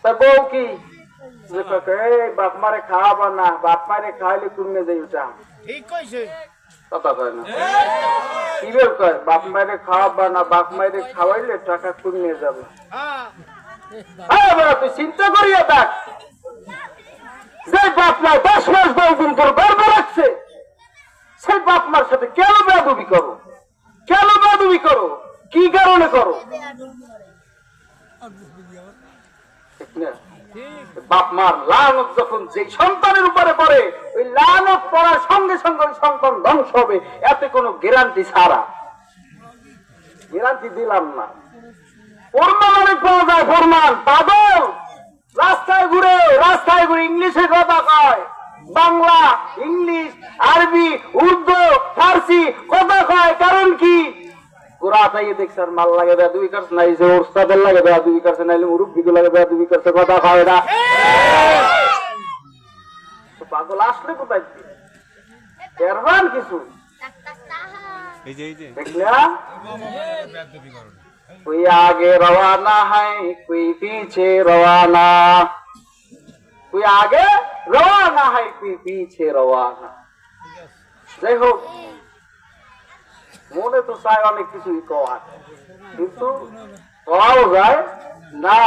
তা বউ কি বাপ মারে খাওয়াবা না, বাপ মারে খাওয়াইলে কমে যাই ওটা ঠিক কইছে কথা কয় না। কি বের কয় বাপ মারে খাওয়াবা না, বাপ মারে খাওয়াইলে টাকা কমে যাবে। তুই চিন্তা করিয়া দেখ, যে বাপ মা 10 মাস 10 দিন তোর গর্ব রাখছে, সেই বাপ মার সাথে কেন বেয়াদবি করো? কেন বেয়াদবি করো? কি কারণে করো? বাপ মার লানত যখন যে সন্তানের উপরে পড়ে, ওই লানত পড়ার সঙ্গে সঙ্গে ওই সন্তান ধ্বংস হবে, এতে কোনো গ্যারান্টি ছাড়া। গ্যারান্টি দিলাম না। প্রমাণ অনেক পাওয়া যায়, প্রমাণ। পাগল রাস্তায় ঘুরে ইংলিশে কথা কয়, বাংলা, ইংলিশ, আরবি, উর্দু, ফার্সি কথা কয়। কারণ কি? গোড়া চাইয়ে দেখছে আর মাল লাগে দেয়া দুই কাছে নাই, যে ওস্তাদের লাগে দেয়া দুই কাছে, নাইলে মুরব্বীকে লাগে দেয়া দুই কাছে, কথা কয় না। পাগল আসলে কোথায় এরমান কিছু দেখলা? कोई आगे रवाना है, कोई पीछे रवाना, कोई आगे रवाना है, कोई पीछे रवाना। যাই হোক, মনে তো চায় অনেক কিছুই কওয়ার, কিন্তু কওয়াও যায় না।